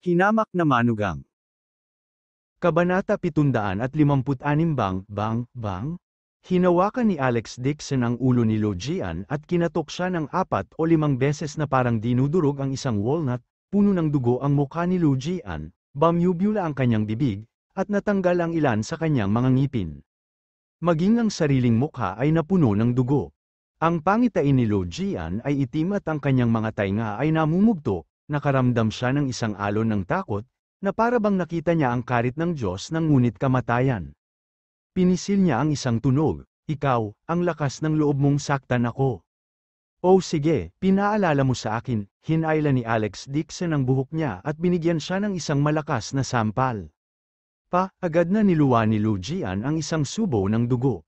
Hinamak na manugang. Kabanata 756 Bang? Hinawakan ni Alex Dixon ang ulo ni Logian at kinatok siya ng 4 o 5 beses na parang dinudurog ang isang walnut, puno ng dugo ang mukha ni Logian, bumubula ang kanyang bibig, at natanggal ang ilan sa kanyang mga ngipin. Maging ang sariling mukha ay napuno ng dugo. Ang pangitain ni Logian ay itim at ang kanyang mga tainga ay namumugto, nakaramdam siya ng isang alon ng takot, na para bang nakita niya ang karit ng Diyos ng ngunit kamatayan. Pinisil niya ang isang tunog, "Ikaw, ang lakas ng loob mong saktan ako." "Oh sige, pinaalala mo sa akin," hinayla ni Alex Dixon ang buhok niya at binigyan siya ng isang malakas na sampal. Agad na niluwa ni Logian ang isang subo ng dugo.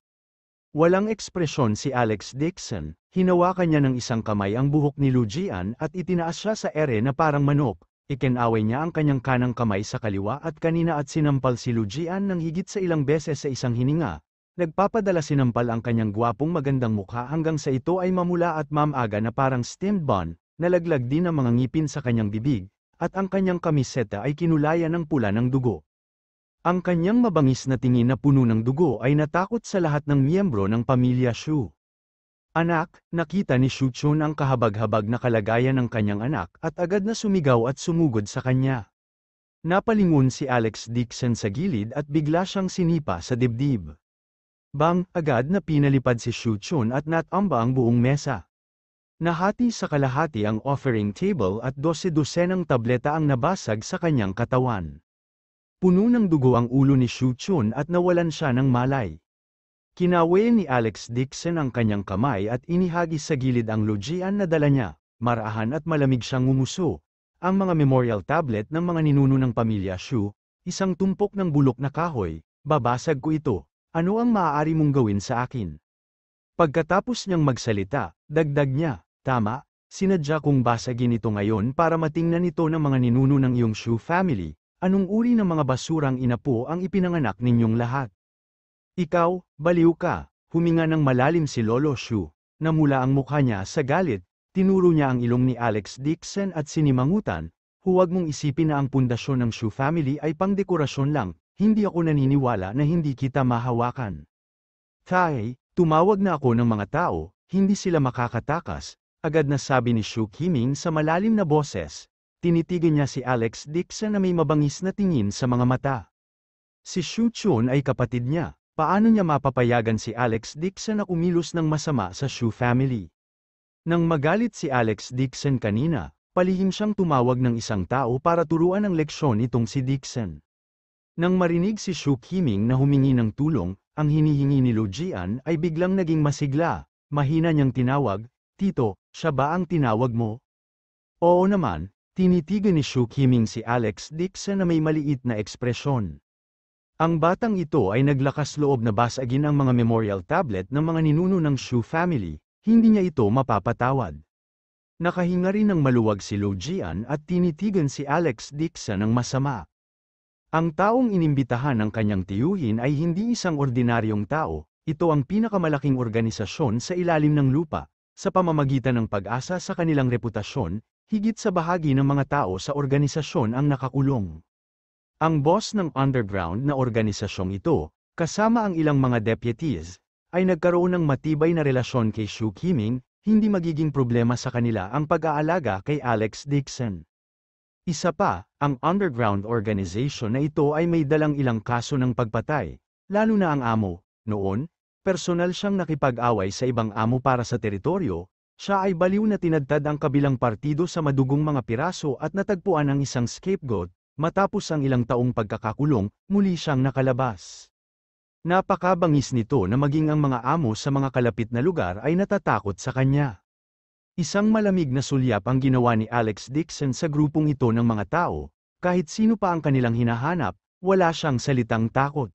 Walang ekspresyon si Alex Dixon, hinawakan niya ng isang kamay ang buhok ni Logian at itinaas siya sa ere na parang manok. Ikinaway niya ang kanyang kanang kamay sa kaliwa at kanina at sinampal si Logian ng higit sa ilang beses sa isang hininga. Nagpapadala sinampal ang kanyang gwapong magandang mukha hanggang sa ito ay mamula at mamaga na parang steamed bun, nalaglag din ang mga ngipin sa kanyang bibig, at ang kanyang kamiseta ay kinulayan ng pula ng dugo. Ang kanyang mabangis na tingin na puno ng dugo ay natakot sa lahat ng miyembro ng pamilya Shu. "Anak," nakita ni Shu Chun ang kahabag-habag na kalagayan ng kanyang anak at agad na sumigaw at sumugod sa kanya. Napalingon si Alex Dixon sa gilid at bigla siyang sinipa sa dibdib. Bang! Agad na pinalipad si Shu Chun at natamba ang buong mesa. Nahati sa kalahati ang offering table at 12-dosenang tableta ang nabasag sa kanyang katawan. Puno ng dugo ang ulo ni Shu Chun at nawalan siya ng malay. Kinawe ni Alex Dixon ang kanyang kamay at inihagis sa gilid ang Logian na dala niya, marahan at malamig siyang ngumuso. Ang mga memorial tablet ng mga ninuno ng pamilya Shu, isang tumpok ng bulok na kahoy, "Babasag ko ito, ano ang maaari mong gawin sa akin?" Pagkatapos niyang magsalita, dagdag niya, "Tama, sinadya kong basagin ito ngayon para matingnan ito ng mga ninuno ng iyong Shu family. Anong uri ng mga basurang inapo ang ipinanganak ninyong lahat? Ikaw, baliw ka." Huminga ng malalim si Lolo Shu. Namula ang mukha niya sa galit, tinuro niya ang ilong ni Alex Dixon at sinimangutan, "Huwag mong isipin na ang pundasyon ng Shu family ay pangdekorasyon lang, hindi ako naniniwala na hindi kita mahawakan." Tumawag na ako ng mga tao, hindi sila makakatakas, agad na sabi ni Shu Qiming sa malalim na boses. Tinitigan niya si Alex Dixon na may mabangis na tingin sa mga mata. Si Shu Chun ay kapatid niya. Paano niya mapapayagan si Alex Dixon na kumilos ng masama sa Shu family? Nang magalit si Alex Dixon kanina, palihim siyang tumawag ng isang tao para turuan ng leksyon itong si Dixon. Nang marinig si Shu Qiming na humingi ng tulong, ang hinihingi ni Logian ay biglang naging masigla. Mahina niyang tinawag, "Tito, siya ba ang tinawag mo?" "Oo naman," tinitigan ni Shu Qiming si Alex Dixon na may maliit na ekspresyon. Ang batang ito ay naglakas loob na basagin ang mga memorial tablet ng mga ninuno ng Shu family, hindi niya ito mapapatawad. Nakahinga rin ng maluwag si Logian at tinitigan si Alex Dixon ng masama. Ang taong inimbitahan ng kanyang tiyuhin ay hindi isang ordinaryong tao, ito ang pinakamalaking organisasyon sa ilalim ng lupa, sa pamamagitan ng pag-asa sa kanilang reputasyon, higit sa bahagi ng mga tao sa organisasyon ang nakakulong. Ang boss ng underground na organisasyong ito, kasama ang ilang mga deputies, ay nagkaroon ng matibay na relasyon kay Shu Qiming, hindi magiging problema sa kanila ang pag-aalaga kay Alex Dixon. Isa pa, ang underground organization na ito ay may dalang ilang kaso ng pagpatay, lalo na ang amo. Noon, personal siyang nakipag-away sa ibang amo para sa teritoryo, siya ay baliw na tinadtad ang kabilang partido sa madugong mga piraso at natagpuan ang isang scapegoat. Matapos ang ilang taong pagkakakulong, muli siyang nakalabas. Napakabangis nito na maging ang mga amo sa mga kalapit na lugar ay natatakot sa kanya. Isang malamig na sulyap ang ginawa ni Alex Dixon sa grupong ito ng mga tao, kahit sino pa ang kanilang hinahanap, wala siyang salitang takot.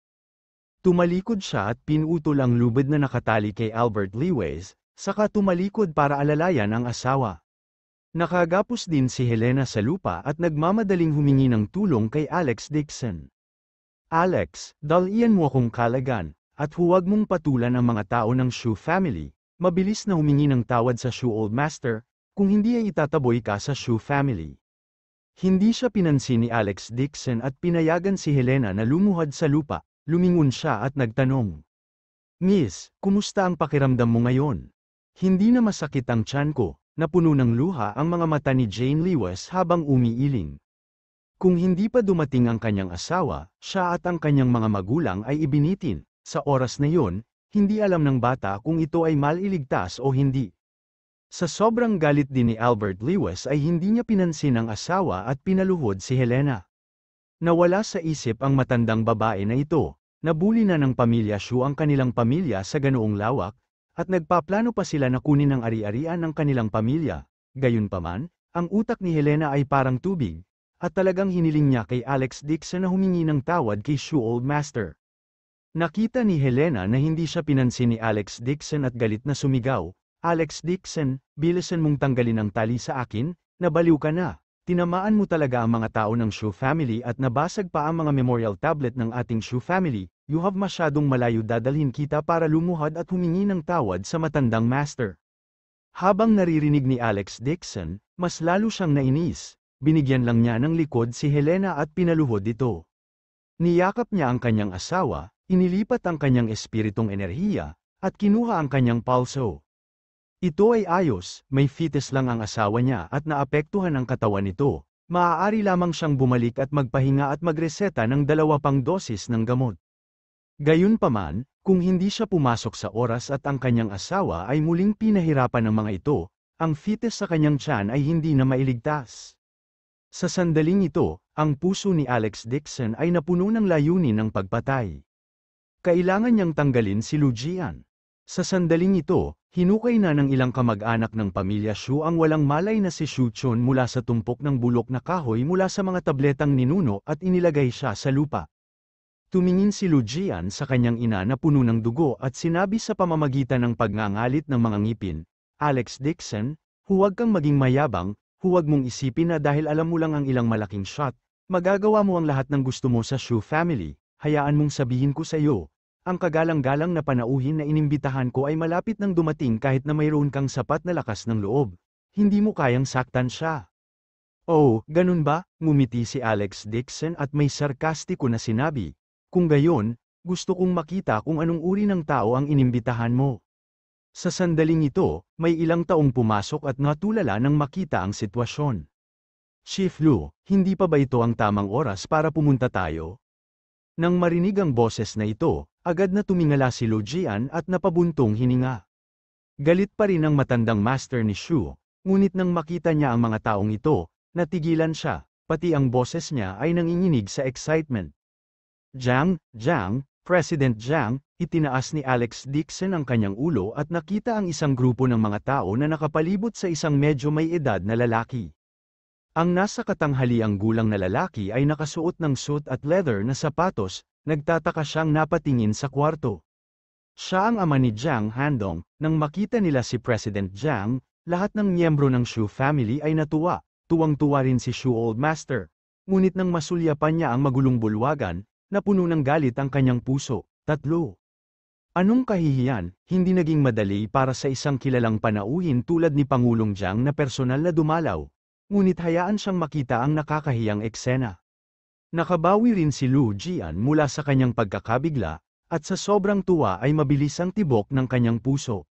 Tumalikod siya at pinutol ang lubid na nakatali kay Albert Lewis, saka tumalikod para alalayan ang asawa. Nakagapos din si Helena sa lupa at nagmamadaling humingi ng tulong kay Alex Dixon. "Alex, dalian mo akong kalagan, at huwag mong patulan ang mga tao ng Shu family." Mabilis na humingi ng tawad sa Shu Old Master, kung hindi ay itataboy ka sa Shu family. Hindi siya pinansin ni Alex Dixon at pinayagan si Helena na lumuhad sa lupa. Lumingon siya at nagtanong. Miss, kumusta ang pakiramdam mo ngayon? Hindi na masakit ang tiyan ko. Napuno ng luha ang mga mata ni Jane Lewis habang umiiling. Kung hindi pa dumating ang kanyang asawa, siya at ang kanyang mga magulang ay ibinitin. Sa oras na yon, hindi alam ng bata kung ito ay maliligtas o hindi. Sa sobrang galit din ni Albert Lewis ay hindi niya pinansin ang asawa at pinaluhod si Helena. Nawala sa isip ang matandang babae na ito. Nabuli na ng pamilya Shu ang kanilang pamilya sa ganoong lawak, at nagpaplano pa sila na kunin ang ari-arian ng kanilang pamilya. Gayunpaman, ang utak ni Helena ay parang tubig, at talagang hiniling niya kay Alex Dixon na humingi ng tawad kay Shu Old Master. Nakita ni Helena na hindi siya pinansin ni Alex Dixon at galit na sumigaw, Alex Dixon, bilisan mong tanggalin ang tali sa akin, nabaliw ka na. Tinamaan mo talaga ang mga tao ng Shu family at nabasag pa ang mga memorial tablet ng ating Shu family. You have masyadong malayo, dadalhin kita para lumuhad at humingi ng tawad sa matandang master. Habang naririnig ni Alex Dixon, mas lalo siyang nainis. Binigyan lang niya ng likod si Helena at pinaluhod ito. Niyakap niya ang kanyang asawa, inilipat ang kanyang espiritong enerhiya, at kinuha ang kanyang pulso. Ito ay ayos, may fetus lang ang asawa niya at naapektuhan ang katawan nito. Maaari lamang siyang bumalik at magpahinga at magreseta ng 2 pang dosis ng gamot. Gayunpaman, kung hindi siya pumasok sa oras at ang kanyang asawa ay muling pinahirapan ng mga ito, ang fetus sa kanyang tiyan ay hindi na mailigtas. Sa sandaling ito, ang puso ni Alex Dixon ay napuno ng layunin ng pagpatay. Kailangan niyang tanggalin si Lu Jian. Sa sandaling ito, hinukay na ng ilang kamag-anak ng pamilya Shu ang walang malay na si Shu Chun mula sa tumpok ng bulok na kahoy mula sa mga tabletang ninuno at inilagay siya sa lupa. Tumingin si Lu Jian sa kanyang ina na puno ng dugo at sinabi sa pamamagitan ng pagngangalit ng mga ngipin, Alex Dixon, huwag kang maging mayabang, huwag mong isipin na dahil alam mo lang ang ilang malaking shot, magagawa mo ang lahat ng gusto mo sa Shu family. Hayaan mong sabihin ko sa iyo, ang kagalang-galang na panauhin na inimbitahan ko ay malapit nang dumating kahit na mayroon kang sapat na lakas ng loob. Hindi mo kayang saktan siya. Oh, ganun ba? Ngumiti si Alex Dixon at may sarkastiko na sinabi. Kung gayon, gusto kong makita kung anong uri ng tao ang inimbitahan mo. Sa sandaling ito, may ilang taong pumasok at natulala nang makita ang sitwasyon. Chief Lu, hindi pa ba ito ang tamang oras para pumunta tayo? Nang marinig ang boses na ito, agad na tumingala si Lu Jian at napabuntong hininga. Galit pa rin ang matandang master ni Shu, ngunit nang makita niya ang mga taong ito, natigilan siya, pati ang boses niya ay nanginginig sa excitement. Jiang, President Jiang, itinaas ni Alex Dixon ang kanyang ulo at nakita ang isang grupo ng mga tao na nakapalibot sa isang medyo may edad na lalaki. Ang nasa katanghaliang gulang na lalaki ay nakasuot ng suit at leather na sapatos, nagtataka siyang napatingin sa kwarto. Siya ang ama ni Jiang Handong. Nang makita nila si President Jiang, lahat ng miyembro ng Shu family ay natuwa, tuwang-tuwa rin si Shu Old Master. Ngunit nang masulyapan niya ang magulong bulwagan, napuno ng galit ang kanyang puso. 3. Anong kahihiyan, hindi naging madali para sa isang kilalang panauhin tulad ni Pangulong Jiang na personal na dumalaw. Ngunit hayaan siyang makita ang nakakahiyang eksena. Nakabawi rin si Lu Jian mula sa kanyang pagkakabigla, at sa sobrang tuwa ay mabilis ang tibok ng kanyang puso.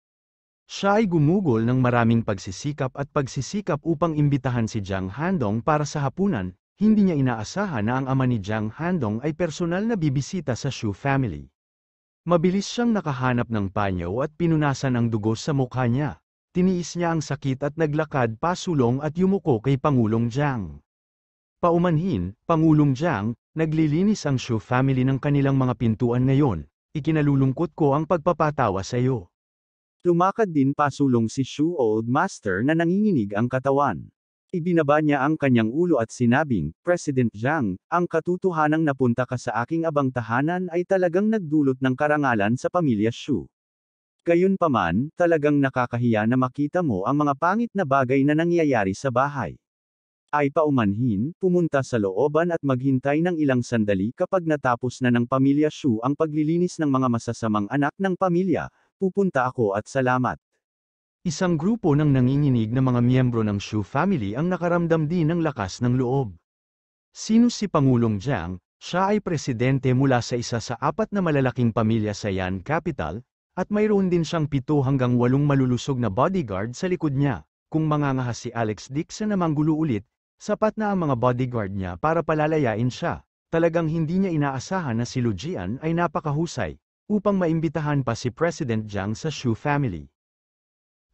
Siya ay gumugol ng maraming pagsisikap upang imbitahan si Jiang Handong para sa hapunan. Hindi niya inaasahan na ang ama ni Jiang Handong ay personal na bibisita sa Shu family. Mabilis siyang nakahanap ng panyo at pinunasan ang dugo sa mukha niya. Tiniis niya ang sakit at naglakad pasulong at yumuko kay Pangulong Jiang. Paumanhin, Pangulong Jiang, naglilinis ang Shu family ng kanilang mga pintuan ngayon. Ikinalulungkot ko ang pagpapatawa sa iyo. Lumakad din pasulong si Shu Old Master na nanginginig ang katawan. Ibinaba niya ang kanyang ulo at sinabing, President Jiang, ang katotohanang napunta ka sa aking abang tahanan ay talagang nagdulot ng karangalan sa pamilya Shu. Gayunpaman, talagang nakakahiya na makita mo ang mga pangit na bagay na nangyayari sa bahay. Ay paumanhin, pumunta sa looban at maghintay ng ilang sandali kapag natapos na ng pamilya Shu ang paglilinis ng mga masasamang anak ng pamilya, pupunta ako at salamat. Isang grupo ng nanginginig na mga miyembro ng Shu family ang nakaramdam din ng lakas ng loob. Sino si Pangulong Jiang? Siya ay presidente mula sa isa sa 4 na malalaking pamilya sa Yan Capital, at mayroon din siyang 7 hanggang 8 malulusog na bodyguard sa likod niya. Kung mangangahas si Alex Dixon na manggulo ulit, sapat na ang mga bodyguard niya para palalayain siya. Talagang hindi niya inaasahan na si Lu Jian ay napakahusay, upang maimbitahan pa si President Jiang sa Shu family.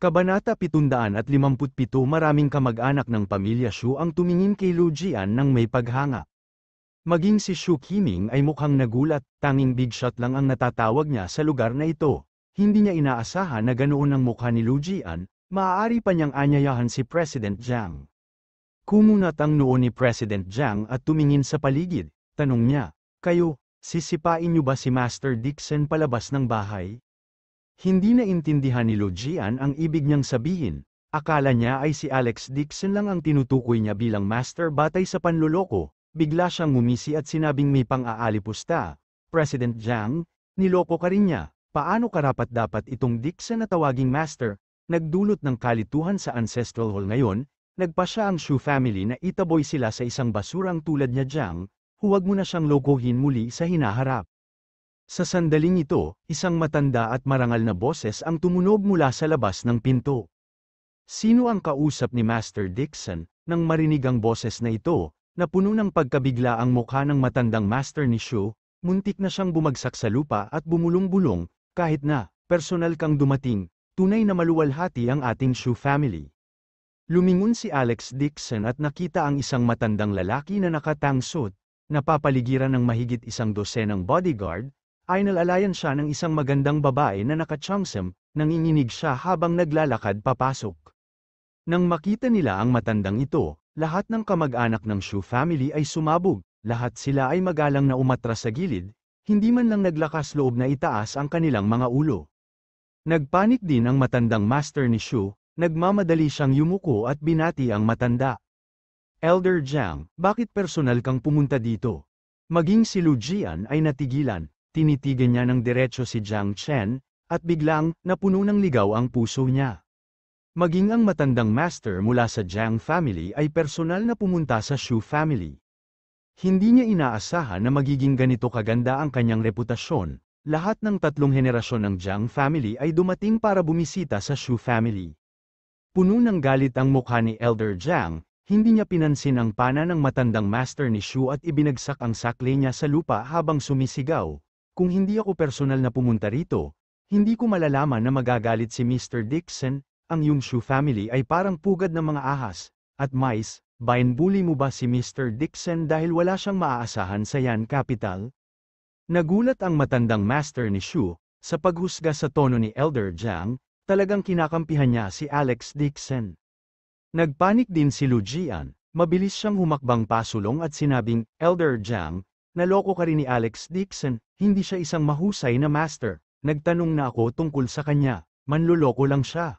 Kabanata 757. Maraming kamag-anak ng pamilya Shu ang tumingin kay Lu Jian ng may paghanga. Maging si Shu Qiming ay mukhang nagulat, tanging big shot lang ang natatawag niya sa lugar na ito. Hindi niya inaasahan na ganoon ang mukha ni Lu Jian, maaari pa niyang anyayahan si President Jiang. Kumunat ang noo ni President Jiang at tumingin sa paligid. Tanong niya, "Kayo, sisipain niyo ba si Master Dixon palabas ng bahay?" Hindi na intindihan ni Lu Jian ang ibig niyang sabihin. Akala niya ay si Alex Dixon lang ang tinutukoy niya bilang master batay sa panloloko. Bigla siyang ngumisi at sinabing may pang-aalipusta. "President Jiang, niloko ka rin niya. Paano karapat-dapat itong Dixon na tawaging master?" Nagdulot ng kalituhan sa Ancestral Hall ngayon, nagpa siya ang Shu family na itaboy sila sa isang basurang tulad niya. "Jiang, huwag mo na siyang lokohin muli sa hinaharap." Sa sandaling ito, isang matanda at marangal na boses ang tumunog mula sa labas ng pinto. Sino ang kausap ni Master Dixon? Nang marinig ang boses na ito, napuno ng pagkabigla ang mukha ng matandang master ni Shu, muntik na siyang bumagsak sa lupa at bumulong-bulong. "Kahit na, personal kang dumating, tunay na maluwalhati ang ating Shu family." Lumingon si Alex Dixon at nakita ang isang matandang lalaki na nakatangsot, napapaligiran ng mahigit 100 ng bodyguard. Ay nalalayan siya ng isang magandang babae na nakatsyongsem, nanginginig siya habang naglalakad papasok. Nang makita nila ang matandang ito, lahat ng kamag-anak ng Shu family ay sumabog, lahat sila ay magalang na umatras sa gilid, hindi man lang naglakas loob na itaas ang kanilang mga ulo. Nagpanik din ang matandang master ni Shu, nagmamadali siyang yumuko at binati ang matanda. "Elder Jiang, bakit personal kang pumunta dito?" Maging si Lu Jian ay natigilan. Tinitigan niya ng diretso si Jiang Chen, at biglang, napuno ng ligaw ang puso niya. Maging ang matandang master mula sa Jiang family ay personal na pumunta sa Shu family. Hindi niya inaasahan na magiging ganito kaganda ang kanyang reputasyon. Lahat ng 3 henerasyon ng Jiang family ay dumating para bumisita sa Shu family. Puno ng galit ang mukha ni Elder Jiang, hindi niya pinansin ang pana ng matandang master ni Shu at ibinagsak ang sakle niya sa lupa habang sumisigaw. "Kung hindi ako personal na pumunta rito, hindi ko malalaman na magagalit si Mr. Dixon. Ang iyong Shu family ay parang pugad ng mga ahas at mice. Binubuli mo ba si Mr. Dixon dahil wala siyang maaasahan sa Yan Capital?" Nagulat ang matandang master ni Shu, sa paghusga sa tono ni Elder Jiang, talagang kinakampihan niya si Alex Dixon. Nagpanik din si Lu Jian, mabilis siyang humakbang pasulong at sinabing, "Elder Jiang, naloko ka rin ni Alex Dixon, hindi siya isang mahusay na master. Nagtanong na ako tungkol sa kanya, manloloko lang siya."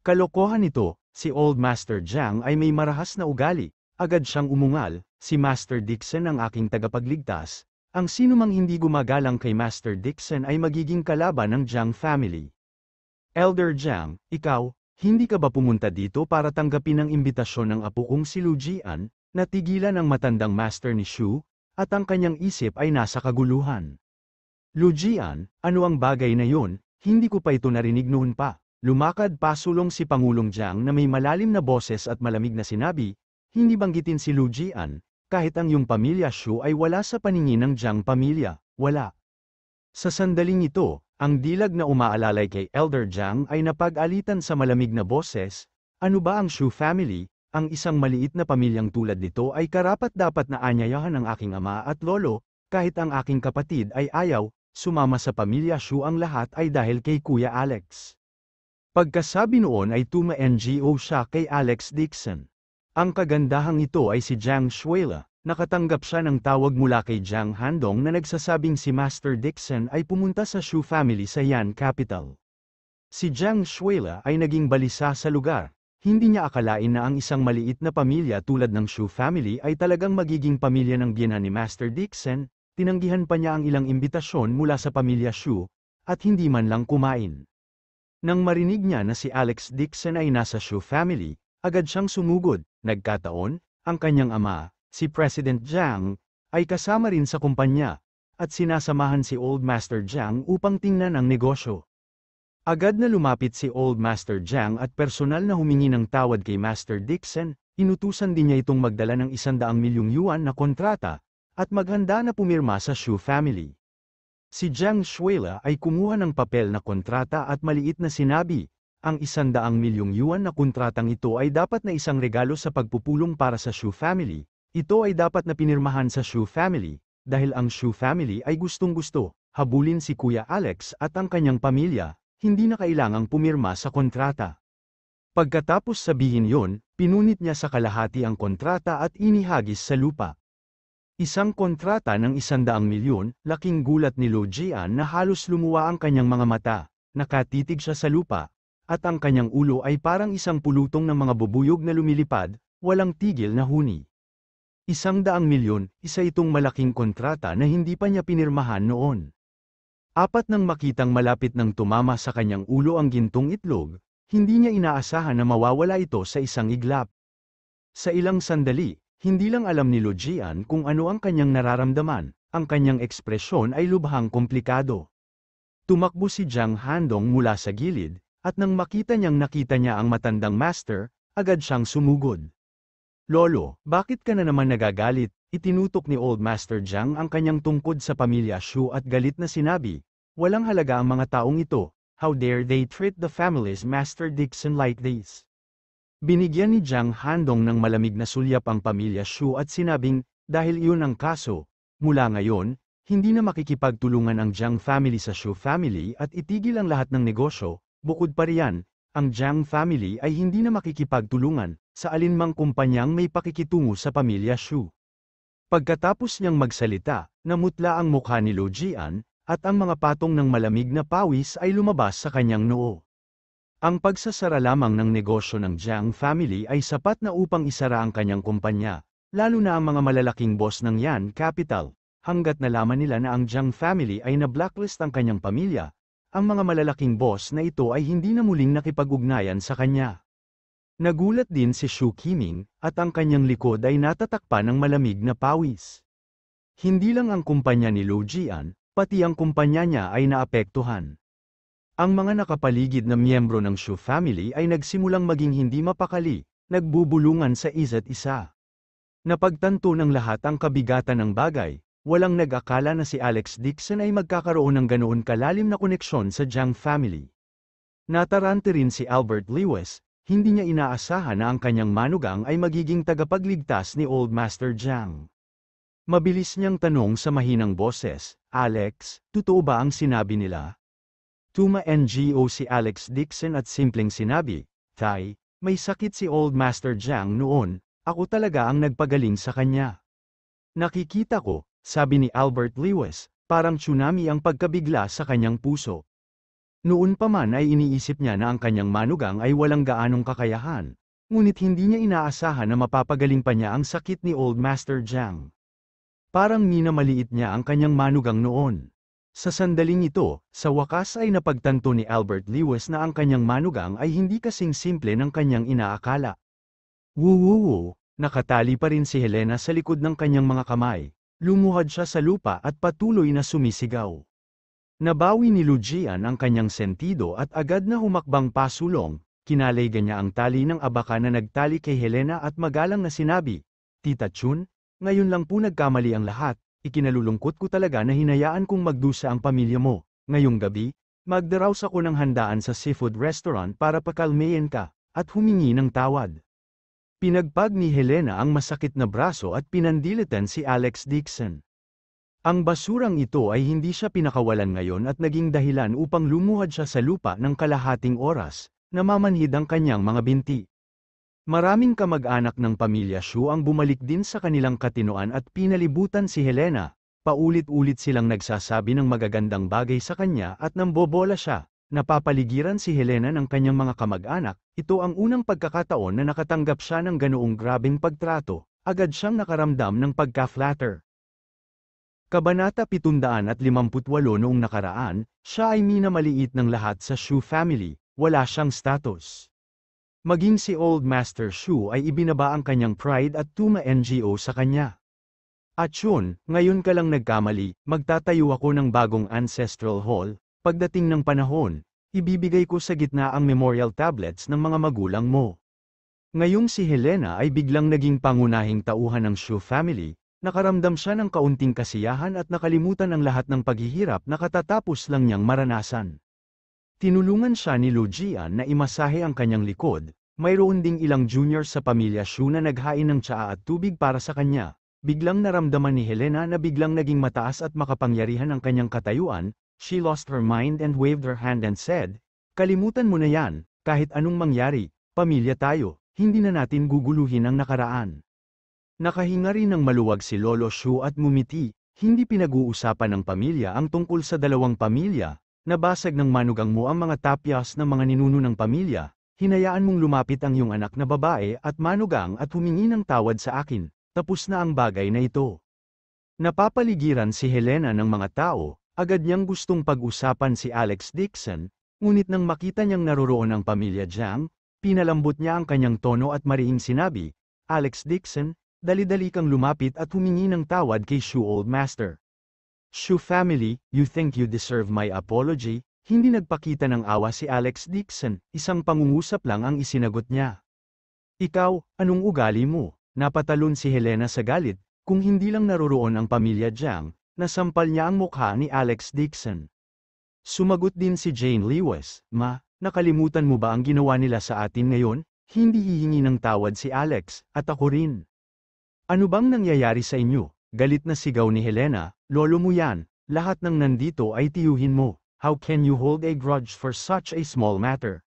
Kalokohan ito, si Old Master Jiang ay may marahas na ugali, agad siyang umungal, "Si Master Dixon ang aking tagapagligtas. Ang sinumang hindi gumagalang kay Master Dixon ay magiging kalaban ng Jiang family." "Elder Jiang, ikaw, hindi ka ba pumunta dito para tanggapin ang imbitasyon ng apo kong si Lu Jian?" Natigilan ang matandang master ni Shu, at ang kanyang isip ay nasa kaguluhan. "Lu Jian, ano ang bagay na yun? Hindi ko pa ito narinig noon pa." Lumakad pasulong si Pangulong Jiang na may malalim na boses at malamig na sinabi, "Hindi banggitin si Lu Jian, kahit ang iyong pamilya Shu ay wala sa paningin ng Jiang pamilya, wala." Sa sandaling ito, ang dilag na umaalalay kay Elder Jiang ay napag-alitan sa malamig na boses, "Ano ba ang Shu family? Ang isang maliit na pamilyang tulad nito ay karapat-dapat na anyayahan ng aking ama at lolo, kahit ang aking kapatid ay ayaw, sumama sa pamilya Shu ang lahat ay dahil kay Kuya Alex." Pagkasabi noon ay tuma-NGO siya kay Alex Dixon. Ang kagandahang ito ay si Jiang Shuila, nakatanggap siya ng tawag mula kay Jiang Handong na nagsasabing si Master Dixon ay pumunta sa Shu family sa Yan Capital. Si Jiang Shuila ay naging balisa sa lugar. Hindi niya akalain na ang isang maliit na pamilya tulad ng Shu family ay talagang magiging pamilya ng biyenan ni Master Dixon. Tinanggihan pa niya ang ilang imbitasyon mula sa pamilya Shu, at hindi man lang kumain. Nang marinig niya na si Alex Dixon ay nasa Shu family, agad siyang sumugod. Nagkataon, ang kanyang ama, si President Jiang, ay kasama rin sa kumpanya, at sinasamahan si Old Master Jiang upang tingnan ang negosyo. Agad na lumapit si Old Master Jiang at personal na humingi ng tawad kay Master Dixon, inutusan din niya itong magdala ng 100 milyong yuan na kontrata, at maghanda na pumirma sa Shu family. Si Jiang Shuila ay kumuha ng papel na kontrata at maliit na sinabi, ang 100 milyong yuan na kontratang ito ay dapat na isang regalo sa pagpupulong para sa Shu family. Ito ay dapat na pinirmahan sa Shu family, dahil ang Shu family ay gustong-gusto, habulin si Kuya Alex at ang kanyang pamilya, hindi na kailangang pumirma sa kontrata. Pagkatapos sabihin yon, pinunit niya sa kalahati ang kontrata at inihagis sa lupa. Isang kontrata ng 100 milyon, laking gulat ni Lo Jian na halos lumuwa ang kanyang mga mata, nakatitig siya sa lupa, at ang kanyang ulo ay parang isang pulutong ng mga bubuyog na lumilipad, walang tigil na huni. 100 milyon, isa itong malaking kontrata na hindi pa niya pinirmahan noon. Apat nang makitang malapit nang tumama sa kanyang ulo ang gintong itlog, hindi niya inaasahan na mawawala ito sa isang iglap. Sa ilang sandali, hindi lang alam ni Lo Jian kung ano ang kanyang nararamdaman, ang kanyang ekspresyon ay lubhang komplikado. Tumakbo si Jiang Handong mula sa gilid, at nang nakita niya ang matandang master, agad siyang sumugod. Lolo, bakit ka na naman nagagalit? Itinutok ni Old Master Jiang ang kanyang tungkod sa pamilya Shu at galit na sinabi, walang halaga ang mga taong ito, how dare they treat the family's Master Dixon like this? Binigyan ni Jiang Handong ng malamig na sulyap ang pamilya Shu at sinabing, dahil iyon ang kaso, mula ngayon, hindi na makikipagtulungan ang Jiang family sa Shu family at itigil ang lahat ng negosyo, bukod pa riyan, ang Jiang family ay hindi na makikipagtulungan sa alinmang kumpanyang may pakikitungo sa pamilya Shu. Pagkatapos niyang magsalita, namutla ang mukha ni Lo Jian, at ang mga patong ng malamig na pawis ay lumabas sa kanyang noo. Ang pagsasara lamang ng negosyo ng Jiang family ay sapat na upang isara ang kanyang kumpanya, lalo na ang mga malalaking boss ng Yan Capital, hanggat nalaman nila na ang Jiang family ay na-blacklist ang kanyang pamilya, ang mga malalaking boss na ito ay hindi na muling nakipag-ugnayan sa kanya. Nagulat din si Shu Qiming, at ang kanyang likod ay natatakpan ng malamig na pawis. Hindi lang ang kumpanya ni Lo Jian, pati ang kumpanya niya ay naapektuhan. Ang mga nakapaligid na miyembro ng Shu family ay nagsimulang maging hindi mapakali, nagbubulungan sa isa't isa. Napagtanto ng lahat ang kabigatan ng bagay, walang nag-akala na si Alex Dixon ay magkakaroon ng ganoon kalalim na koneksyon sa Jiang family. Natarante rin si Albert Lewis, hindi niya inaasahan na ang kanyang manugang ay magiging tagapagligtas ni Old Master Jiang. Mabilis niyang tanong sa mahinang boses, Alex, totoo ba ang sinabi nila? Tuma-NGO si Alex Dixon at simpleng sinabi, Tay, may sakit si Old Master Jiang noon, ako talaga ang nagpagaling sa kanya. Nakikita ko, sabi ni Albert Lewis, parang tsunami ang pagkabigla sa kanyang puso. Noon pa man ay iniisip niya na ang kanyang manugang ay walang gaanong kakayahan, ngunit hindi niya inaasahan na mapapagaling pa niya ang sakit ni Old Master Jiang. Parang minamaliit niya ang kanyang manugang noon. Sa sandaling ito, sa wakas ay napagtanto ni Albert Lewis na ang kanyang manugang ay hindi kasing simple ng kanyang inaakala. Wuwuwu, nakatali pa rin si Helena sa likod ng kanyang mga kamay. Lumuhad siya sa lupa at patuloy na sumisigaw. Nabawi ni Lo Jian ang kanyang sentido at agad na humakbang pasulong, kinalaygan niya ang tali ng abaka na nagtali kay Helena at magalang na sinabi, Tita Chun, ngayon lang po nagkamali ang lahat. Ikinalulungkot ko talaga na hinayaan kong magdusa ang pamilya mo. Ngayong gabi, magdaraos ako ng handaan sa seafood restaurant para pakalmayin ka, at humingi ng tawad. Pinagpag ni Helena ang masakit na braso at pinandilitan si Alex Dixon. Ang basurang ito ay hindi siya pinakawalan ngayon at naging dahilan upang lumuhad siya sa lupa ng kalahating oras, namamanhid ang kanyang mga binti. Maraming kamag-anak ng pamilya Shu ang bumalik din sa kanilang katinoan at pinalibutan si Helena, paulit-ulit silang nagsasabi ng magagandang bagay sa kanya at nambobola siya. Napapaligiran si Helena ng kanyang mga kamag-anak, ito ang unang pagkakataon na nakatanggap siya ng ganoong grabeng pagtrato, agad siyang nakaramdam ng pagka-flatter. Kabanata 758 noong nakaraan, siya ay minamaliit ng lahat sa Shu family, wala siyang status. Maging si Old Master Shu ay ibinaba ang kanyang pride at tuma NGO sa kanya. At yun, ngayon ka lang nagkamali, magtatayo ako ng bagong ancestral hall, pagdating ng panahon, ibibigay ko sa gitna ang memorial tablets ng mga magulang mo. Ngayong si Helena ay biglang naging pangunahing tauhan ng Shu family, nakaramdam siya ng kaunting kasiyahan at nakalimutan ang lahat ng paghihirap na katatapos lang niyang maranasan. Tinulungan siya ni Lu Jian na imasahe ang kanyang likod, mayroon ding ilang junior sa pamilya Shu na naghain ng tsaa at tubig para sa kanya. Biglang naramdaman ni Helena na biglang naging mataas at makapangyarihan ang kanyang katayuan, she lost her mind and waved her hand and said, "Kalimutan mo na yan, kahit anong mangyari, pamilya tayo, hindi na natin guguluhin ang nakaraan." Nakahinga rin ng maluwag si Lolo Shu at ngumiti, hindi pinag-uusapan ng pamilya ang tungkol sa dalawang pamilya, nabasag ng manugang mo ang mga tapyas ng mga ninuno ng pamilya, hinayaan mong lumapit ang iyong anak na babae at manugang at humingi ng tawad sa akin, tapos na ang bagay na ito. Napapaligiran si Helena ng mga tao, agad niyang gustong pag-usapan si Alex Dixon, ngunit nang makita niyang naroroon ang pamilya Jiang, pinalambot niya ang kanyang tono at mariing sinabi, "Alex Dixon, dali-dali kang lumapit at humingi ng tawad kay Shu Old Master. Shu family, you think you deserve my apology?" Hindi nagpakita ng awa si Alex Dixon, isang pangungusap lang ang isinagot niya. "Ikaw, anong ugali mo?" Napatalon si Helena sa galit, kung hindi lang naroroon ang pamilya Jiang, nasampal niya ang mukha ni Alex Dixon. Sumagot din si Jane Lewis, "Ma, nakalimutan mo ba ang ginawa nila sa atin ngayon? Hindi hihingi ng tawad si Alex, at ako rin." "Ano bang nangyayari sa inyo?" Galit na sigaw ni Helena, "Lolo mo yan, lahat ng nandito ay tiyuhin mo. How can you hold a grudge for such a small matter?"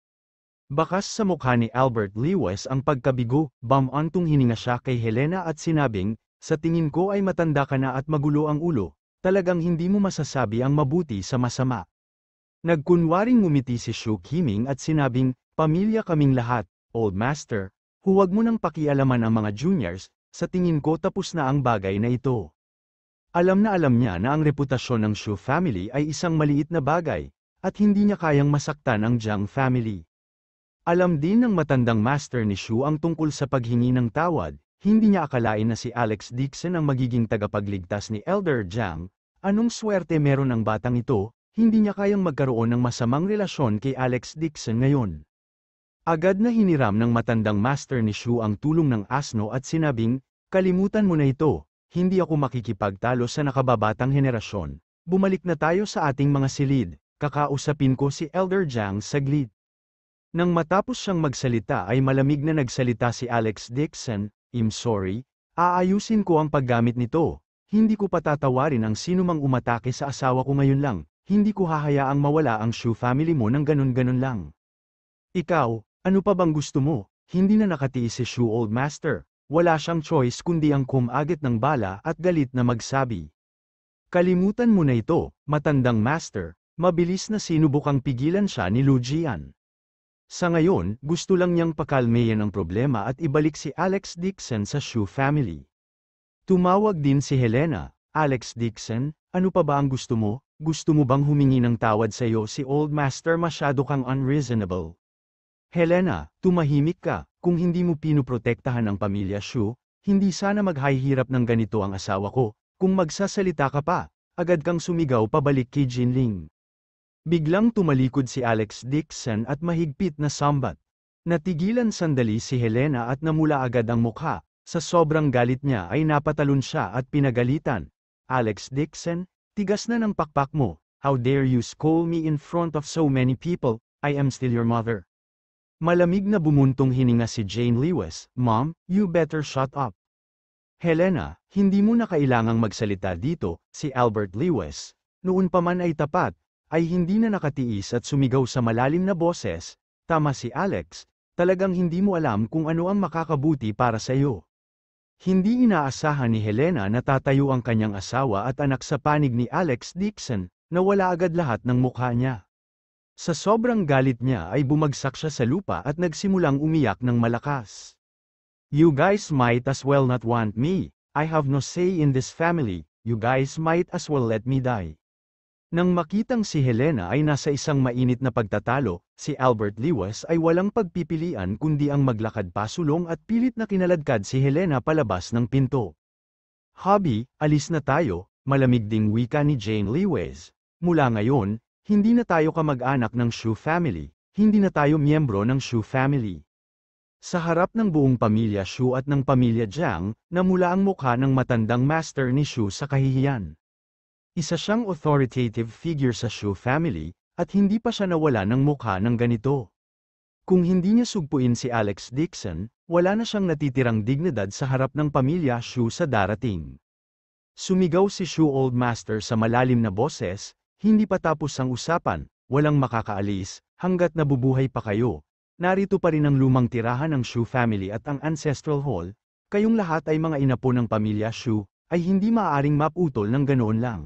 Bakas sa mukha ni Albert Lewis ang pagkabigo, bamantong hininga siya kay Helena at sinabing, "Sa tingin ko ay matanda ka na at magulo ang ulo, talagang hindi mo masasabi ang mabuti sa masama." Nagkunwaring ngumiti si Shu Qiming at sinabing, "Pamilya kaming lahat, Old Master, huwag mo nang pakialaman ang mga juniors, sa tingin ko tapos na ang bagay na ito." Alam niya na ang reputasyon ng Shu family ay isang maliit na bagay, at hindi niya kayang masaktan ang Jiang family. Alam din ng matandang master ni Shu ang tungkol sa paghingi ng tawad, hindi niya akalain na si Alex Dixon ang magiging tagapagligtas ni Elder Jiang. Anong swerte meron ang batang ito, hindi niya kayang magkaroon ng masamang relasyon kay Alex Dixon ngayon. Agad na hiniram ng matandang master ni Shu ang tulong ng asno at sinabing, "Kalimutan mo na ito. Hindi ako makikipagtalo sa nakababatang henerasyon. Bumalik na tayo sa ating mga silid, kakausapin ko si Elder Jiang saglit." Nang matapos siyang magsalita ay malamig na nagsalita si Alex Dixon, "I'm sorry, aayusin ko ang paggamit nito. Hindi ko patatawarin ang sinumang umatake sa asawa ko ngayon lang, hindi ko hahayaang mawala ang Shu family mo ng ganun-ganun lang." "Ikaw, ano pa bang gusto mo?" Hindi na nakatiis si Shu Old Master. Wala siyang choice kundi ang kumagit ng bala at galit na magsabi, "Kalimutan mo na ito, matandang master." Mabilis na sinubukang pigilan siya ni Lu Jian. Sa ngayon, gusto lang niyang pakalmeyan ang problema at ibalik si Alex Dixon sa Shu family. Tumawag din si Helena, "Alex Dixon, ano pa ba ang gusto mo? Gusto mo bang humingi ng tawad sa iyo si Old Master? Masyado kang unreasonable." "Helena, tumahimik ka. Kung hindi mo pinoprotektahan ang pamilya Shu, hindi sana maghahirap ng ganito ang asawa ko. Kung magsasalita ka pa, agad kang sumigaw pabalik kay Jinling." Biglang tumalikod si Alex Dixon at mahigpit na sambat. Natigilan sandali si Helena at namula agad ang mukha. Sa sobrang galit niya ay napatalon siya at pinagalitan, "Alex Dixon, tigas na ng pakpak mo. How dare you scold me in front of so many people? I am still your mother." Malamig na bumuntong hininga si Jane Lewis, "Mom, you better shut up." "Helena, hindi mo na kailangang magsalita dito." Si Albert Lewis, noon pa man ay tapat, ay hindi na nakatiis at sumigaw sa malalim na boses, "Tama si Alex, talagang hindi mo alam kung ano ang makakabuti para sa iyo." Hindi inaasahan ni Helena na tatayo ang kanyang asawa at anak sa panig ni Alex Dixon, nawala agad lahat ng mukha niya. Sa sobrang galit niya ay bumagsak siya sa lupa at nagsimulang umiyak ng malakas. "You guys might as well not want me. I have no say in this family. You guys might as well let me die." Nang makitang si Helena ay nasa isang mainit na pagtatalo, si Albert Lewis ay walang pagpipilian kundi ang maglakad pasulong at pilit na kinaladkad si Helena palabas ng pinto. "Hobby, alis na tayo," malamig ding wika ni Jane Lewis. "Mula ngayon, hindi na tayo kamag-anak ng Shu family, hindi na tayo miyembro ng Shu family." Sa harap ng buong pamilya Shu at ng pamilya Jiang, namula ang mukha ng matandang master ni Shu sa kahihiyan. Isa siyang authoritative figure sa Shu family, at hindi pa siya nawala ng mukha ng ganito. Kung hindi niya sugpuin si Alex Dixon, wala na siyang natitirang dignidad sa harap ng pamilya Shu sa darating. Sumigaw si Shu Old Master sa malalim na boses, "Hindi pa tapos ang usapan, walang makakaalis, hanggat nabubuhay pa kayo. Narito pa rin ang lumang tirahan ng Shu family at ang Ancestral Hall, kayong lahat ay mga inapo ng pamilya Shu, ay hindi maaaring maputol ng ganoon lang."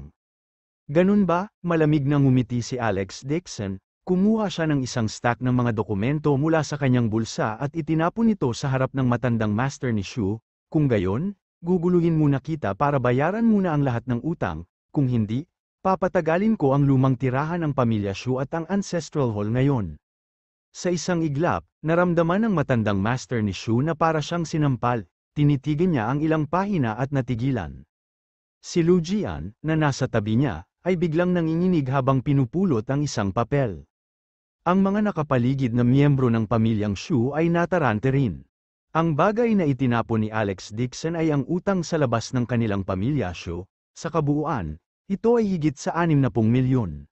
"Ganun ba?" Malamig na ngumiti si Alex Dixon, kumuha siya ng isang stack ng mga dokumento mula sa kanyang bulsa at itinapon ito sa harap ng matandang master ni Shu. "Kung gayon, guguluhin muna kita para bayaran muna ang lahat ng utang, kung hindi, papatagalin ko ang lumang tirahan ng pamilya Shu at ang Ancestral Hall ngayon." Sa isang iglap, naramdaman ng matandang master ni Shu na para siyang sinampal, tinitigan niya ang ilang pahina at natigilan. Si Lu Jian, na nasa tabi niya, ay biglang nanginginig habang pinupulot ang isang papel. Ang mga nakapaligid na miyembro ng pamilyang Shu ay natarante rin. Ang bagay na itinapon ni Alex Dixon ay ang utang sa labas ng kanilang pamilya Shu. Sa kabuuan, ito ay higit sa 60 milyon.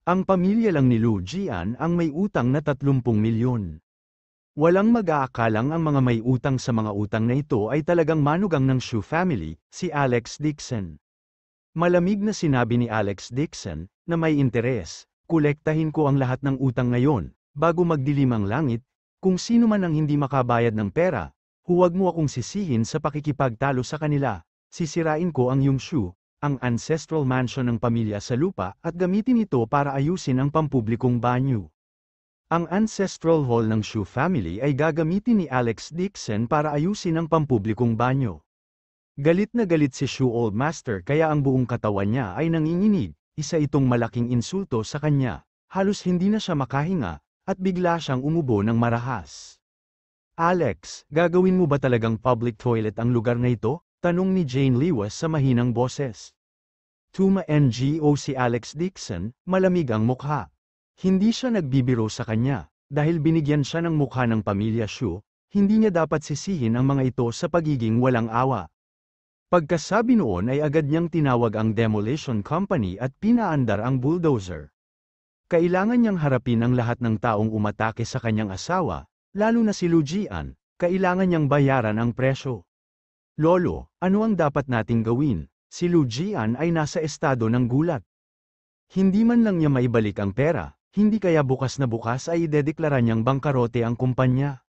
Ang pamilya lang ni Lu Jian ang may utang na 30 milyon. Walang mag-aakalang ang mga may utang sa mga utang na ito ay talagang manugang ng Shu family, si Alex Dixon. Malamig na sinabi ni Alex Dixon, na may interes, "Kolektahin ko ang lahat ng utang ngayon, bago magdilim ang langit, kung sino man ang hindi makabayad ng pera, huwag mo akong sisihin sa pakikipagtalo sa kanila, sisirain ko ang iyong Shu, ang ancestral mansion ng pamilya sa lupa at gamitin ito para ayusin ang pampublikong banyo." Ang Ancestral Hall ng Shu family ay gagamitin ni Alex Dixon para ayusin ang pampublikong banyo. Galit na galit si Shu Old Master kaya ang buong katawan niya ay nanginginig, isa itong malaking insulto sa kanya, halos hindi na siya makahinga, at bigla siyang umubo ng marahas. "Alex, gagawin mo ba talagang public toilet ang lugar na ito?" tanong ni Jane Lewis sa mahinang boses. Tuma-ngo si Alex Dixon, malamig ang mukha. Hindi siya nagbibiro sa kanya, dahil binigyan siya ng mukha ng pamilya Shu, hindi niya dapat sisihin ang mga ito sa pagiging walang awa. Pagkasabi noon ay agad niyang tinawag ang demolition company at pinaandar ang bulldozer. Kailangan niyang harapin ang lahat ng taong umatake sa kanyang asawa, lalo na si Lu Jian, kailangan niyang bayaran ang presyo. "Lolo, ano ang dapat nating gawin?" Si Lu Jian ay nasa estado ng gulat. Hindi man lang niya maibalik ang pera, hindi kaya bukas na bukas ay idedeklara niyang bangkarote ang kumpanya.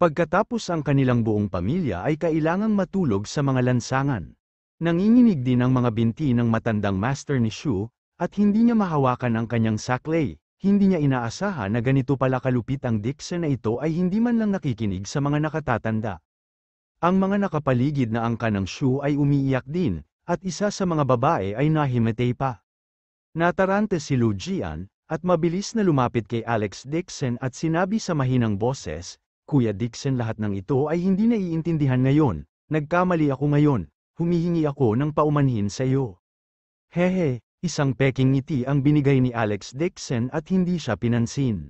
Pagkatapos ang kanilang buong pamilya ay kailangang matulog sa mga lansangan. Nanginginig din ang mga binti ng matandang master ni Shu, at hindi niya mahawakan ang kanyang saklay. Hindi niya inaasahan na ganito pala kalupit ang Dixon na ito ay hindi man lang nakikinig sa mga nakatatanda. Ang mga nakapaligid na angka ng Shu ay umiiyak din, at isa sa mga babae ay nahimatay pa. Natarante si Lu Jian, at mabilis na lumapit kay Alex Dixon at sinabi sa mahinang boses, "Kuya Dixon, lahat ng ito ay hindi naiintindihan ngayon, nagkamali ako ngayon, humihingi ako ng paumanhin sa iyo." Hehe, isang peking ngiti ang binigay ni Alex Dixon at hindi siya pinansin.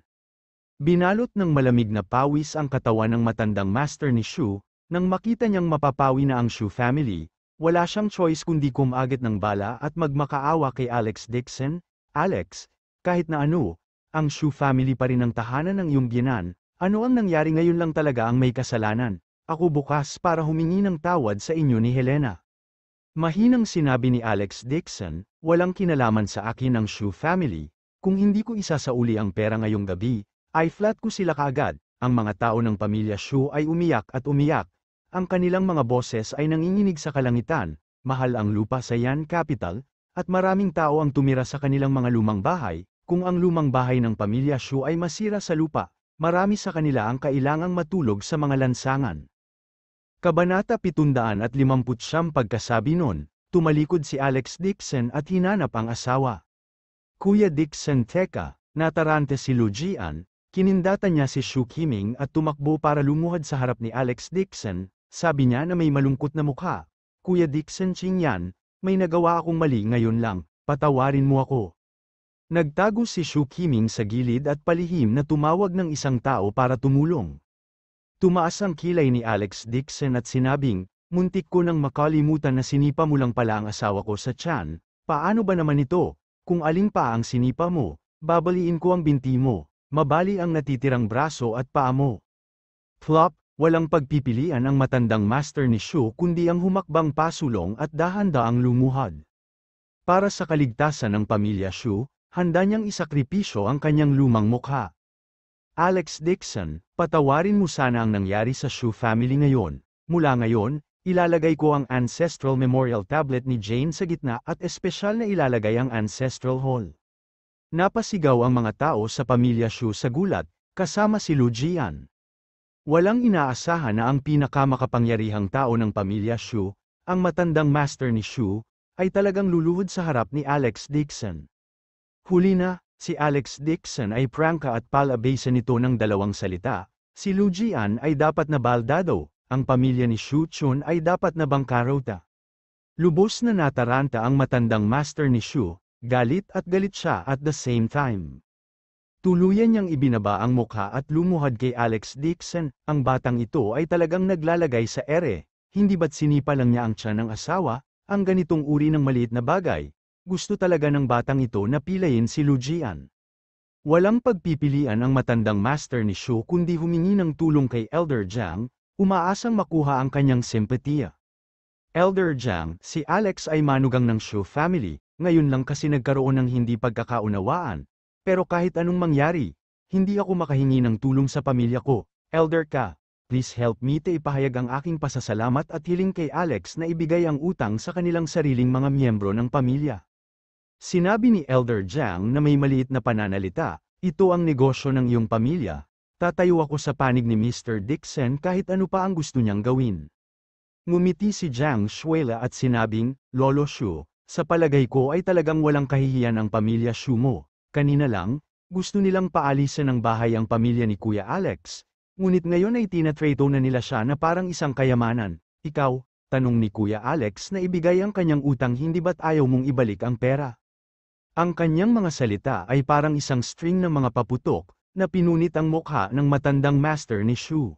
Binalot ng malamig na pawis ang katawan ng matandang master ni Shu, nang makita niyang mapapawi na ang Shu family. Wala siyang choice kundi kumagit ng bala at magmakaawa kay Alex Dixon. "Alex, kahit na ano, ang Shu family pa rin ang tahanan ng iyong biyenan, ano ang nangyari ngayon lang talaga ang may kasalanan. Ako bukas para humingi ng tawad sa inyo ni Helena." Mahinang sinabi ni Alex Dixon, "Walang kinalaman sa akin ang Shu family, kung hindi ko isasauli ang pera ngayong gabi, ay flat ko sila kaagad." Ang mga tao ng pamilya Shu ay umiyak at umiyak. Ang kanilang mga boses ay nanginginig sa kalangitan, mahal ang lupa sa Yan Capital, at maraming tao ang tumira sa kanilang mga lumang bahay. Kung ang lumang bahay ng pamilya Shu ay masira sa lupa, marami sa kanila ang kailangang matulog sa mga lansangan. Kabanata 759. Pagkasabi nun, tumalikod si Alex Dixon at hinanap ang asawa. Kuya Dixon, teka, natarante si Lu Jian, kinindatan niya si Shu Qiming at tumakbo para lumuhad sa harap ni Alex Dixon, sabi niya na may malungkot na mukha. Kuya Dixon, Qingyan, may nagawa akong mali ngayon lang, patawarin mo ako. Nagtago si Shu Qiming sa gilid at palihim na tumawag ng isang tao para tumulong. Tumaas ang kilay ni Alex Dixon at sinabing, muntik ko nang makalimutan na sinipa mo lang pala ang asawa ko sa tiyan, paano ba naman ito? Kung alin pa ang sinipa mo, babaliin ko ang binti mo, mabali ang natitirang braso at paa mo. Plop, walang pagpipilian ang matandang master ni Shu kundi ang humakbang pasulong at dahan-daang lumuhad. Para sa kaligtasan ng pamilya Shu, handa niyang isakripisyo ang kanyang lumang mukha. Alex Dixon, patawarin mo sana ang nangyari sa Shu family ngayon. Mula ngayon, ilalagay ko ang Ancestral Memorial Tablet ni Jane sa gitna at espesyal na ilalagay ang Ancestral Hall. Napasigaw ang mga tao sa pamilya Shu sa gulat, kasama si Lu Jian. Walang inaasahan na ang pinakamakapangyarihang tao ng pamilya Shu, ang matandang master ni Shu, ay talagang luluhod sa harap ni Alex Dixon. Huli na, si Alex Dixon ay prangka at palabasa nito ng dalawang salita, si Lu Jian ay dapat na baldado, ang pamilya ni Shu Chun ay dapat na bangkarota. Lubos na nataranta ang matandang master ni Shu, galit at galit siya at the same time. Tuluyan niyang ibinaba ang mukha at lumuhad kay Alex Dixon, ang batang ito ay talagang naglalagay sa ere, hindi ba't sinipa lang niya ang tiyan ng asawa, ang ganitong uri ng maliit na bagay. Gusto talaga ng batang ito na pilayin si Lu Jian. Walang pagpipilian ang matandang master ni Shu kundi humingi ng tulong kay Elder Jiang, umaasang makuha ang kanyang simpatiya. Elder Jiang, si Alex ay manugang ng Shu family, ngayon lang kasi nagkaroon ng hindi pagkakaunawaan. Pero kahit anong mangyari, hindi ako makahingi ng tulong sa pamilya ko. Elder ka, please help me to ipahayag ang aking pasasalamat at hiling kay Alex na ibigay ang utang sa kanilang sariling mga miyembro ng pamilya. Sinabi ni Elder Jiang na may maliit na pananalita, ito ang negosyo ng iyong pamilya, tatayo ako sa panig ni Mr. Dixon kahit ano pa ang gusto niyang gawin. Ngumiti si Jiang Shuela at sinabing, Lolo Shu, sa palagay ko ay talagang walang kahihiyan ang pamilya Shu mo, kanina lang, gusto nilang paalisan ng bahay ang pamilya ni Kuya Alex, ngunit ngayon ay tinatrato na nila siya na parang isang kayamanan, ikaw, tanong ni Kuya Alex na ibigay ang kanyang utang hindi ba't ayaw mong ibalik ang pera? Ang kanyang mga salita ay parang isang string ng mga paputok, na pinunit ang mukha ng matandang master ni Shu.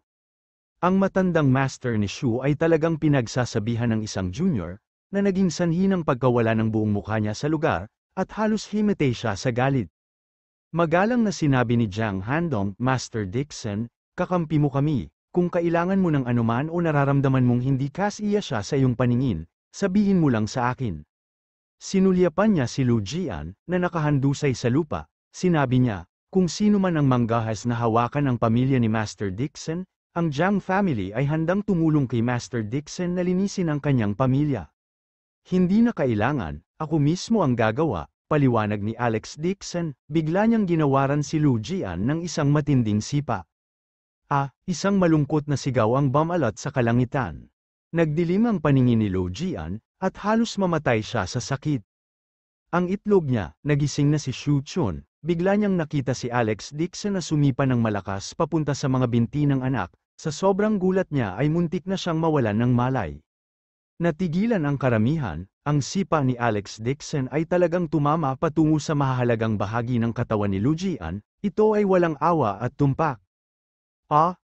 Ang matandang master ni Shu ay talagang pinagsasabihan ng isang junior, na naging sanhi ng pagkawala ng buong mukha niya sa lugar, at halos himatay siya sa galit. Magalang na sinabi ni Jiang Handong, Master Dixon, kakampi mo kami, kung kailangan mo ng anuman o nararamdaman mong hindi kasiya siya sa iyong paningin, sabihin mo lang sa akin. Sinulyapan niya si Lu Jian, na nakahandusay sa lupa, sinabi niya, kung sino man ang manggahas na hawakan ang pamilya ni Master Dixon, ang Jiang family ay handang tumulong kay Master Dixon na linisin ang kanyang pamilya. Hindi na kailangan, ako mismo ang gagawa, paliwanag ni Alex Dixon, bigla niyang ginawaran si Lu Jian ng isang matinding sipa. Isang malungkot na sigaw ang bumalat sa kalangitan. Nagdilim ang paningin ni Lu Jian, at halos mamatay siya sa sakit. Ang itlog niya, nagising na si Shu Chun, bigla niyang nakita si Alex Dixon na sumipa ng malakas papunta sa mga binti ng anak, sa sobrang gulat niya ay muntik na siyang mawalan ng malay. Natigilan ang karamihan, ang sipa ni Alex Dixon ay talagang tumama patungo sa mahahalagang bahagi ng katawan ni Lu Jian, ito ay walang awa at tumpak.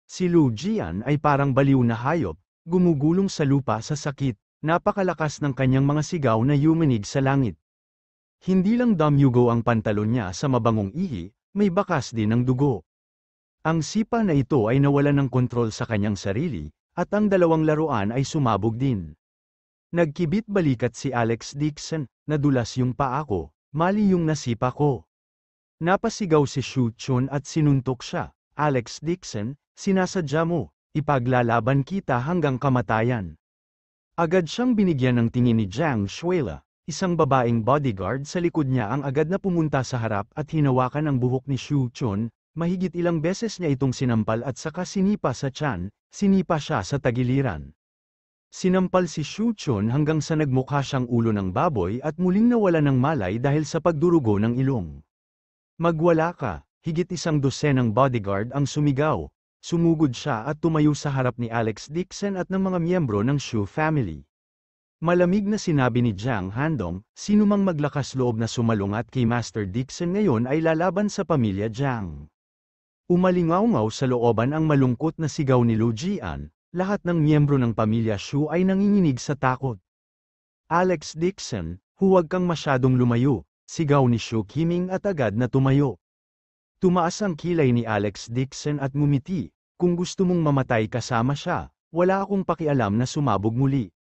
Si Lu Jian ay parang baliw na hayop, gumugulong sa lupa sa sakit. Napakalakas ng kanyang mga sigaw na yumanig sa langit. Hindi lang damyugo ang pantalon niya sa mabangong ihi, may bakas din ng dugo. Ang sipa na ito ay nawalan ng kontrol sa kanyang sarili, at ang dalawang laruan ay sumabog din. Nagkibit balikat si Alex Dixon, nadulas yung paa ko, mali yung nasipa ko. Napasigaw si Shu Chun at sinuntok siya, Alex Dixon, sinasadya mo, ipaglalaban kita hanggang kamatayan. Agad siyang binigyan ng tingin ni Jiang Shuela, isang babaeng bodyguard sa likod niya ang agad na pumunta sa harap at hinawakan ang buhok ni Shu Chun, mahigit ilang beses niya itong sinampal at saka sinipa sa tiyan, sinipa siya sa tagiliran. Sinampal si Shu Chun hanggang sa nagmukha siyang ulo ng baboy at muling nawala ng malay dahil sa pagdurugo ng ilong. Magwala ka, higit 100 bodyguard ang sumigaw. Sumugod siya at tumayo sa harap ni Alex Dixon at ng mga miyembro ng Shu family. Malamig na sinabi ni Jiang Handong, sino mang maglakas loob na sumalungat kay Master Dixon ngayon ay lalaban sa pamilya Jiang. Umalingaw-ngaw sa looban ang malungkot na sigaw ni Lu Jian, lahat ng miyembro ng pamilya Shu ay nanginginig sa takot. Alex Dixon, huwag kang masyadong lumayo, sigaw ni Shu Qiming at agad na tumayo. Tumaas ang kilay ni Alex Dixon at ngumiti, kung gusto mong mamatay kasama siya, wala akong pakialam na sumabog muli.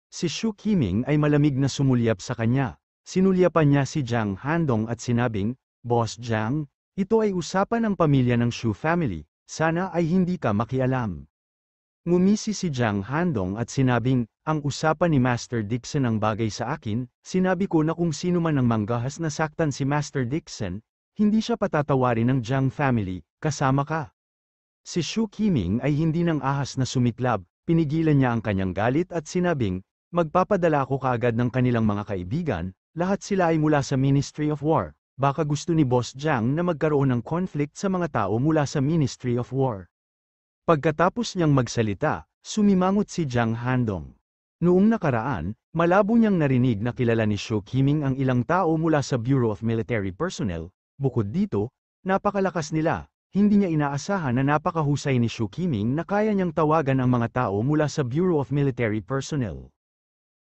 Si Shu Qiming ay malamig na sumulyap sa kanya, sinulyapan niya si Jiang Handong at sinabing, Boss Jiang, ito ay usapan ng pamilya ng Shu family, sana ay hindi ka makialam. Ngumisi si Jiang Handong at sinabing, ang usapan ni Master Dixon ang bagay sa akin, sinabi ko na kung sino man ang manggahas na saktan si Master Dixon, hindi siya patatawarin ng Jiang family, kasama ka. Si Shu Qiming ay hindi nang ahas na sumiklab, pinigilan niya ang kanyang galit at sinabing, magpapadala ako kaagad ng kanilang mga kaibigan, lahat sila ay mula sa Ministry of War, baka gusto ni Boss Jiang na magkaroon ng conflict sa mga tao mula sa Ministry of War. Pagkatapos niyang magsalita, sumimangot si Jiang Handong. Noong nakaraan, malabo niyang narinig na kilala ni Shu Qiming ang ilang tao mula sa Bureau of Military Personnel, bukod dito, napakalakas nila. Hindi niya inaasahan na napakahusay ni Shu Qiming na kaya niyang tawagan ang mga tao mula sa Bureau of Military Personnel.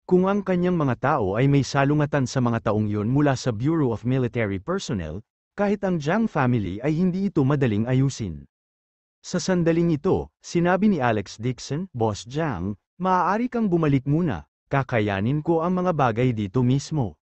Kung ang kanyang mga tao ay may salungatan sa mga taong yun mula sa Bureau of Military Personnel, kahit ang Jiang family ay hindi ito madaling ayusin. Sa sandaling ito, sinabi ni Alex Dixon, Boss Jiang, maaari kang bumalik muna, kakayanin ko ang mga bagay dito mismo.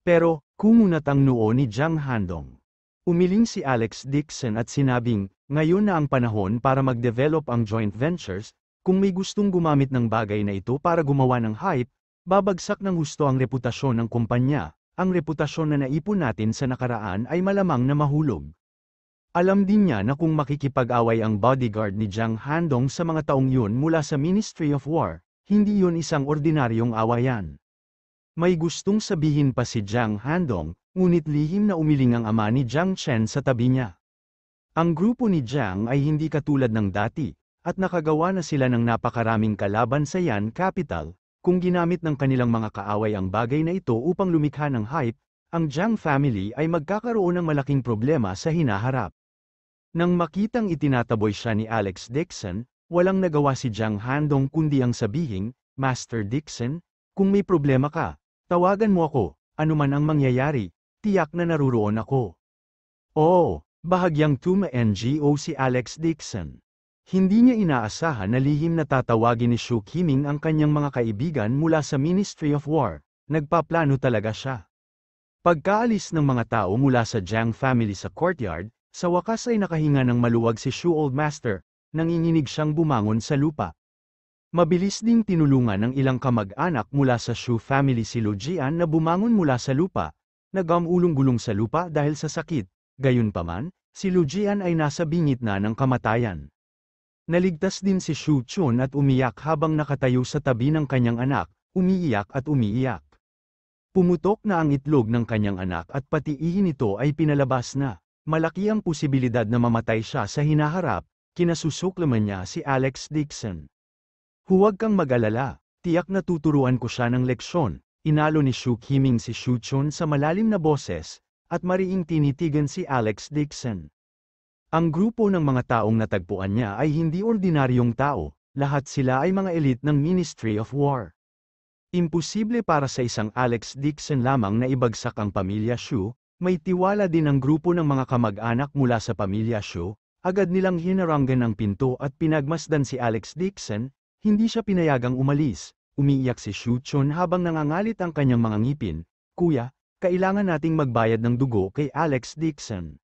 Pero, kumunat ang noo ni Jiang Handong. Umiling si Alex Dixon at sinabing, ngayon na ang panahon para mag-develop ang joint ventures, kung may gustong gumamit ng bagay na ito para gumawa ng hype, babagsak ng husto ang reputasyon ng kumpanya, ang reputasyon na naipon natin sa nakaraan ay malamang na mahulog. Alam din niya na kung makikipag-away ang bodyguard ni Jiang Handong sa mga taong yun mula sa Ministry of War, hindi yun isang ordinaryong awayan. May gustong sabihin pa si Jiang Handong, ngunit lihim na umiling ang ama ni Jiang Chen sa tabi niya. Ang grupo ni Jiang ay hindi katulad ng dati, at nakagawa na sila ng napakaraming kalaban sa Yan Capital. Kung ginamit ng kanilang mga kaaway ang bagay na ito upang lumikha ng hype, ang Jiang family ay magkakaroon ng malaking problema sa hinaharap. Nang makitang itinataboy siya ni Alex Dixon, walang nagawa si Jiang Handong kundi ang sabihing, Master Dixon, kung may problema ka, tawagan mo ako, anuman ang mangyayari. Tiyak na naruroon ako. Oo, bahagyang tuma-NGO si Alex Dixon. Hindi niya inaasahan na lihim na tatawagin ni Shu Qiming ang kanyang mga kaibigan mula sa Ministry of War. Nagpaplano talaga siya. Pagkaalis ng mga tao mula sa Jiang family sa courtyard, sa wakas ay nakahinga ng maluwag si Shu Old Master, nanginginig siyang bumangon sa lupa. Mabilis ding tinulungan ng ilang kamag-anak mula sa Shu family si Lu Jian na bumangon mula sa lupa. Nagamulong-gulong sa lupa dahil sa sakit, gayunpaman, si Lu Jian ay nasa bingit na ng kamatayan. Naligtas din si Shu Chun at umiyak habang nakatayo sa tabi ng kanyang anak, umiiyak at umiiyak. Pumutok na ang itlog ng kanyang anak at pati ihi nito ay pinalabas na. Malaki ang posibilidad na mamatay siya sa hinaharap, kinasusuklaman niya si Alex Dixon. Huwag kang mag-alala, tiyak na tuturuan ko siya ng leksyon. Inalo ni Shu Qiming si Shu Chun sa malalim na boses, at mariing tinitigan si Alex Dixon. Ang grupo ng mga taong natagpuan niya ay hindi ordinaryong tao, lahat sila ay mga elite ng Ministry of War. Imposible para sa isang Alex Dixon lamang na ibagsak ang pamilya Shu, may tiwala din ang grupo ng mga kamag-anak mula sa pamilya Shu, agad nilang hinarangan ang pinto at pinagmasdan si Alex Dixon, hindi siya pinayagang umalis. Umiiyak si Shu Chun habang nangangalit ang kanyang mga ngipin, Kuya, kailangan nating magbayad ng dugo kay Alex Dixon.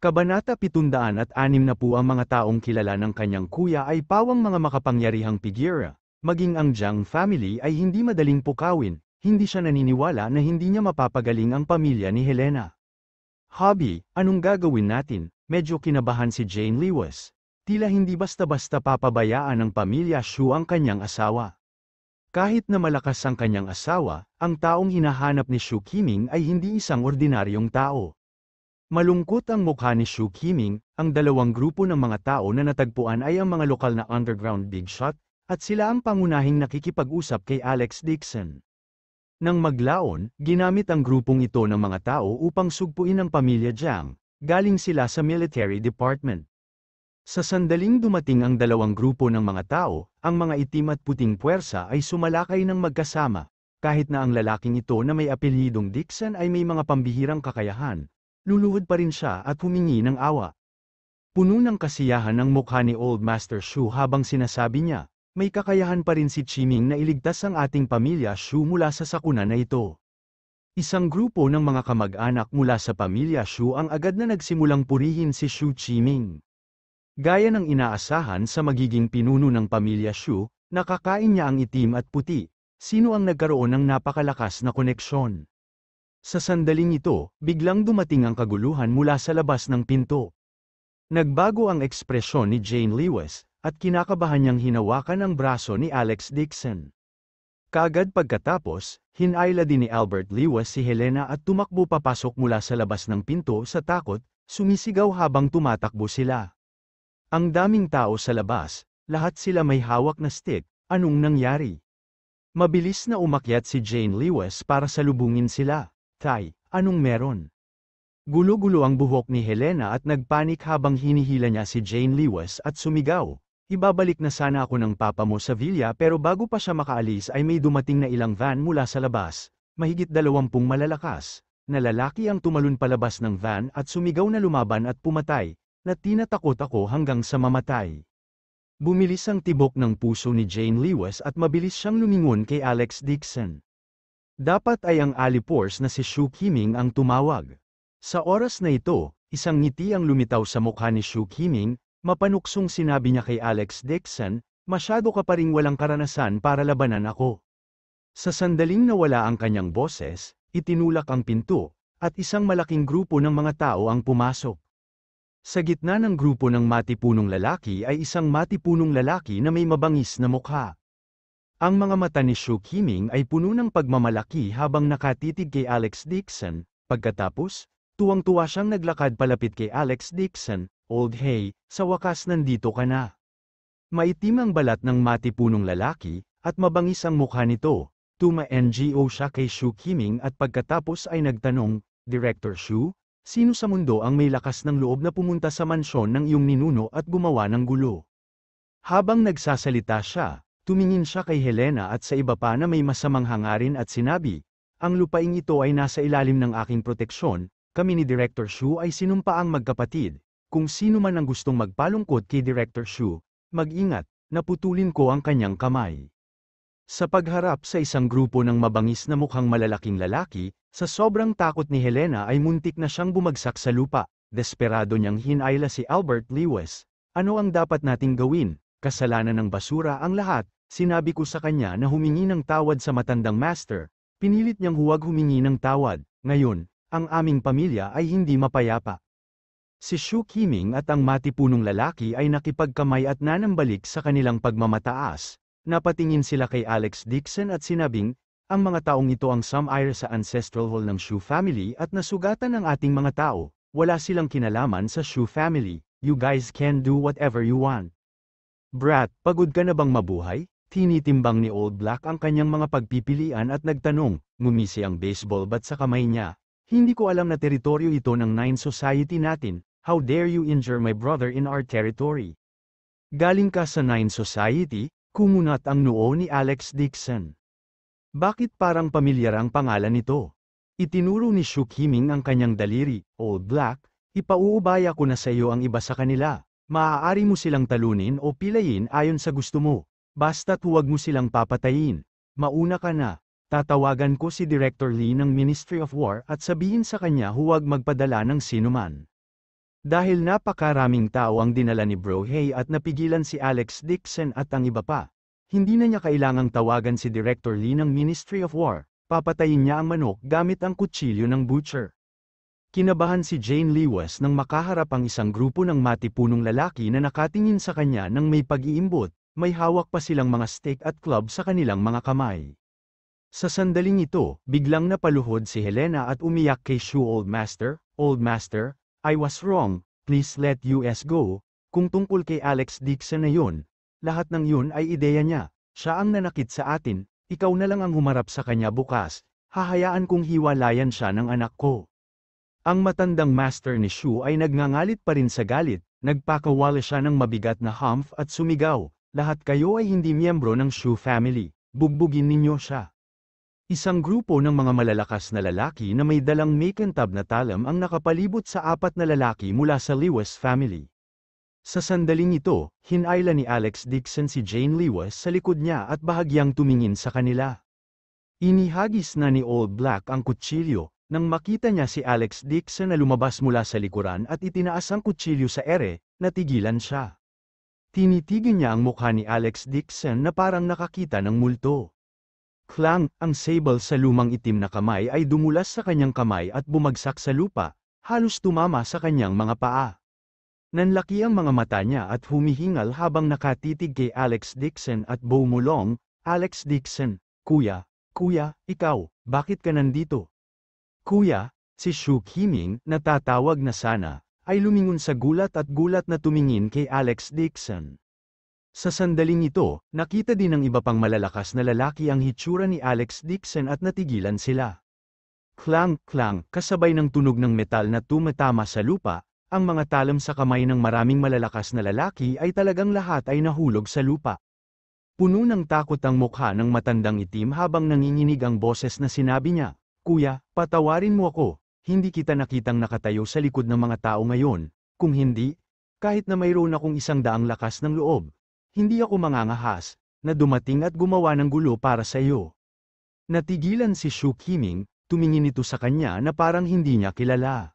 Kabanata 706 na po ang mga taong kilala ng kanyang kuya ay pawang mga makapangyarihang figura, maging ang Jiang family ay hindi madaling pukawin, hindi siya naniniwala na hindi niya mapapagaling ang pamilya ni Helena. Hobby, anong gagawin natin? Medyo kinabahan si Jane Lewis. Tila hindi basta-basta papabayaan ng pamilya Shu ang kanyang asawa. Kahit na malakas ang kanyang asawa, ang taong hinahanap ni Shu Qiming ay hindi isang ordinaryong tao. Malungkot ang mukha ni Shu Qiming, ang dalawang grupo ng mga tao na natagpuan ay ang mga lokal na underground big shot, at sila ang pangunahing nakikipag-usap kay Alex Dixon. Nang maglaon, ginamit ang grupong ito ng mga tao upang sugpuin ang pamilya Jiang, galing sila sa military department. Sa sandaling dumating ang dalawang grupo ng mga tao, ang mga itim at puting puwersa ay sumalakay ng magkasama, kahit na ang lalaking ito na may apelyidong Dixon ay may mga pambihirang kakayahan, luluhod pa rin siya at humingi ng awa. Puno ng kasiyahan ang mukha ni Old Master Shu habang sinasabi niya, may kakayahan pa rin si Qiming na iligtas ang ating pamilya Shu mula sa sakuna na ito. Isang grupo ng mga kamag-anak mula sa pamilya Shu ang agad na nagsimulang purihin si Shu Qiming. Gaya ng inaasahan sa magiging pinuno ng pamilya Shu, nakakain niya ang itim at puti, sino ang nagkaroon ng napakalakas na koneksyon. Sa sandaling ito, biglang dumating ang kaguluhan mula sa labas ng pinto. Nagbago ang ekspresyon ni Jane Lewis, at kinakabahan niyang hinawakan ang braso ni Alex Dixon. Kaagad pagkatapos, hinayla din ni Albert Lewis si Helena at tumakbo papasok mula sa labas ng pinto sa takot, sumisigaw habang tumatakbo sila. Ang daming tao sa labas, lahat sila may hawak na stick, anong nangyari? Mabilis na umakyat si Jane Lewis para salubungin sila. Tay, anong meron? Gulo-gulo ang buhok ni Helena at nagpanik habang hinihila niya si Jane Lewis at sumigaw. Ibabalik na sana ako ng papa mo sa villa pero bago pa siya makaalis ay may dumating na ilang van mula sa labas, mahigit 20 malalakas, na lalaki ang tumalon palabas ng van at sumigaw na lumaban at pumatay, na tinatakot ako hanggang sa mamatay. Bumilis ang tibok ng puso ni Jane Lewis at mabilis siyang lumingon kay Alex Dixon. Dapat ay ang alipors na si Shu Qiming ang tumawag. Sa oras na ito, isang ngiti ang lumitaw sa mukha ni Shu Qiming, mapanuksong sinabi niya kay Alex Dixon, masyado ka pa ring walang karanasan para labanan ako. Sa sandaling nawala ang kanyang boses, itinulak ang pinto, at isang malaking grupo ng mga tao ang pumasok. Sa gitna ng grupo ng matipunong lalaki ay isang matipunong lalaki na may mabangis na mukha. Ang mga mata ni Shu Qiming ay puno ng pagmamalaki habang nakatitig kay Alex Dixon, pagkatapos, tuwang-tuwa siyang naglakad palapit kay Alex Dixon, Old Hey, sa wakas nandito ka na. Maitim ang balat ng matipunong lalaki, at mabangis ang mukha nito, tuma-NGO siya kay Shu Qiming at pagkatapos ay nagtanong, Director Shu? Sino sa mundo ang may lakas ng loob na pumunta sa mansyon ng iyong ninuno at gumawa ng gulo? Habang nagsasalita siya, tumingin siya kay Helena at sa iba pa na may masamang hangarin at sinabi, ang lupaing ito ay nasa ilalim ng aking proteksyon, kami ni Director Shu ay sinumpaang magkapatid, kung sino man ang gustong magpalungkot kay Director Shu, mag-ingat, naputulin ko ang kanyang kamay. Sa pagharap sa isang grupo ng mabangis na mukhang malalaking lalaki, sa sobrang takot ni Helena ay muntik na siyang bumagsak sa lupa, desperado niyang hinayla si Albert Lewis. Ano ang dapat nating gawin? Kasalanan ng basura ang lahat, sinabi ko sa kanya na humingi ng tawad sa matandang master, pinilit niyang huwag humingi ng tawad, ngayon, ang aming pamilya ay hindi mapayapa. Si Shu Qiming at ang matipunong lalaki ay nakipagkamay at nanambalik sa kanilang pagmamataas. Napatingin sila kay Alex Dixon at sinabing, ang mga taong ito ang some-heir sa ancestral hall ng Shu family at nasugatan ng ating mga tao, wala silang kinalaman sa Shu family, you guys can do whatever you want. Brat, pagod ka na bang mabuhay? Tinitimbang ni Old Black ang kanyang mga pagpipilian at nagtanong, ngumisi ang baseball bat sa kamay niya. Hindi ko alam na teritoryo ito ng Nine Society natin, how dare you injure my brother in our territory? Galing ka sa Nine Society? Kumunat ang noo ni Alex Dixon. Bakit parang pamilyar ang pangalan nito? Itinuro ni Shu Qiming ang kanyang daliri, Old Black, ipauubaya ko na sa iyo ang iba sa kanila. Maaari mo silang talunin o pilayin ayon sa gusto mo. Basta't huwag mo silang papatayin. Mauna ka na. Tatawagan ko si Director Lee ng Ministry of War at sabihin sa kanya huwag magpadala ng sinuman. Dahil napakaraming tao ang dinala ni Bro Hey at napigilan si Alex Dixon at ang iba pa, hindi na niya kailangang tawagan si Director Lee ng Ministry of War, papatayin niya ang manok gamit ang kutsilyo ng butcher. Kinabahan si Jane Lewis nang makaharap ang isang grupo ng matipunong lalaki na nakatingin sa kanya nang may pag-iimbot, may hawak pa silang mga stick at club sa kanilang mga kamay. Sa sandaling ito, biglang napaluhod si Helena at umiyak kay Shu. Old Master, I was wrong, please let us go. Kung tungkol kay Alex Dixon na yun, lahat ng yun ay ideya niya, siya ang nanakit sa atin, ikaw na lang ang humarap sa kanya bukas, hahayaan kong hiwalayan siya ng anak ko. Ang matandang master ni Shu ay nagngangalit pa rin sa galit, nagpakawala siya ng mabigat na humph at sumigaw, lahat kayo ay hindi miyembro ng Shu family, bugbugin ninyo siya. Isang grupo ng mga malalakas na lalaki na may dalang makintab na talam ang nakapalibot sa apat na lalaki mula sa Lewis family. Sa sandaling ito, hinayla ni Alex Dixon si Jane Lewis sa likod niya at bahagyang tumingin sa kanila. Inihagis na ni Old Black ang kutsilyo, nang makita niya si Alex Dixon na lumabas mula sa likuran at itinaas ang kutsilyo sa ere, natigilan siya. Tinitigin niya ang mukha ni Alex Dixon na parang nakakita ng multo. Clang, ang sable sa lumang itim na kamay ay dumulas sa kanyang kamay at bumagsak sa lupa, halos tumama sa kanyang mga paa. Nanlaki ang mga mata niya at humihingal habang nakatitig kay Alex Dixon at bumulong, Alex Dixon, Kuya, ikaw, bakit ka nandito? Kuya, si Shu Himing, natatawag na sana, ay lumingon sa gulat na tumingin kay Alex Dixon. Sa sandaling ito, nakita din ng iba pang malalakas na lalaki ang hitsura ni Alex Dixon at natigilan sila. Clang, kasabay ng tunog ng metal na tumatama sa lupa, ang mga talam sa kamay ng maraming malalakas na lalaki ay talagang lahat ay nahulog sa lupa. Puno ng takot ang mukha ng matandang itim habang nanginginig ang boses na sinabi niya, Kuya, patawarin mo ako, hindi kita nakitang nakatayo sa likod ng mga tao ngayon, kung hindi, kahit na mayroon akong 100 lakas ng loob. Hindi ako mangangahas, na dumating at gumawa ng gulo para sa iyo. Natigilan si Shu Himing, tumingin ito sa kanya na parang hindi niya kilala.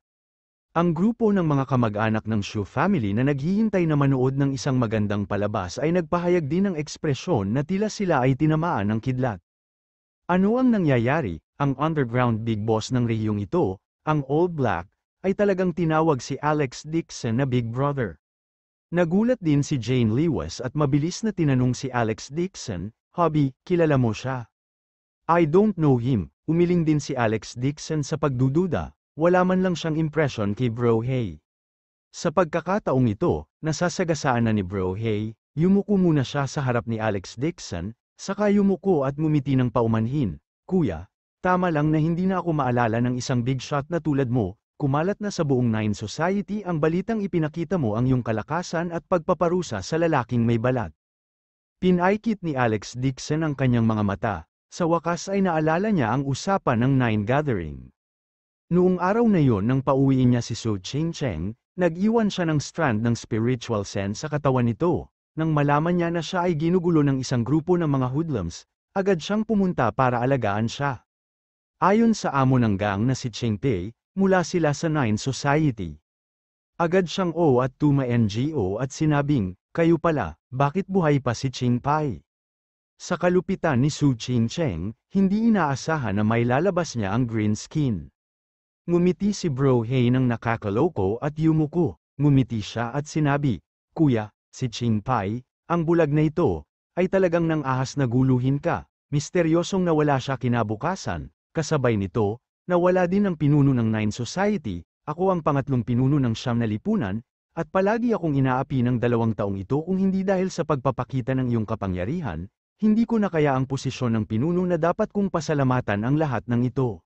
Ang grupo ng mga kamag-anak ng Shu family na naghihintay na manood ng isang magandang palabas ay nagpahayag din ng ekspresyon na tila sila ay tinamaan ng kidlat. Ano ang nangyayari? Ang underground big boss ng rehiyong ito, ang Old Black, ay talagang tinawag si Alex Dixon na Big Brother. Nagulat din si Jane Lewis at mabilis na tinanong si Alex Dixon, Hobby, kilala mo siya? I don't know him, umiling din si Alex Dixon sa pagdududa, wala man lang siyang impression kay Bro Hay. Sa pagkakataong ito, nasasagasaan na ni Bro Hay, yumuko muna siya sa harap ni Alex Dixon, saka yumuko at ngumiti ng paumanhin, Kuya, tama lang na hindi na ako maalala ng isang big shot na tulad mo. Kumalat na sa buong Nine Society ang balitang ipinakita mo ang iyong kalakasan at pagpaparusa sa lalaking may balat. Pinaikit ni Alex Dixon ang kanyang mga mata, sa wakas ay naalala niya ang usapan ng Nine Gathering. Noong araw na yon nang pauwiin niya si Su Ching-cheng, nag-iwan siya ng strand ng spiritual sense sa katawan nito. Nang malaman niya na siya ay ginugulo ng isang grupo ng mga hoodlums, agad siyang pumunta para alagaan siya. Ayon sa amo ng gang na si Cheng Pei, mula sila sa Nine Society. Agad siyang at tuma-NGO at sinabing, kayo pala, bakit buhay pa si Ching Pai? Sa kalupitan ni Su Ching-cheng, hindi inaasahan na may lalabas niya ang green skin. Ngumiti si Bro Hay ng nakakaloko at yumuko, ngumiti siya at sinabi, Kuya, si Ching Pai, ang bulag na ito, ay talagang nang ahas na guluhin ka, misteryosong nawala siya kinabukasan, kasabay nito, nawala din ang pinuno ng Nine Society, ako ang pangatlong pinuno ng Siyam na Lipunan, at palagi akong inaapi ng 2 taong ito kung hindi dahil sa pagpapakita ng iyong kapangyarihan, hindi ko na kaya ang posisyon ng pinuno na dapat kong pasalamatan ang lahat ng ito.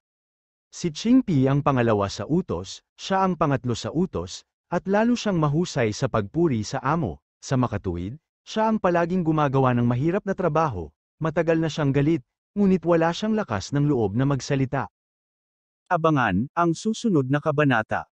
Si Ching Pi ang pangalawa sa utos, siya ang pangatlo sa utos, at lalo siyang mahusay sa pagpuri sa amo, sa makatuwid, siya ang palaging gumagawa ng mahirap na trabaho, matagal na siyang galit, ngunit wala siyang lakas ng loob na magsalita. Abangan ang susunod na kabanata.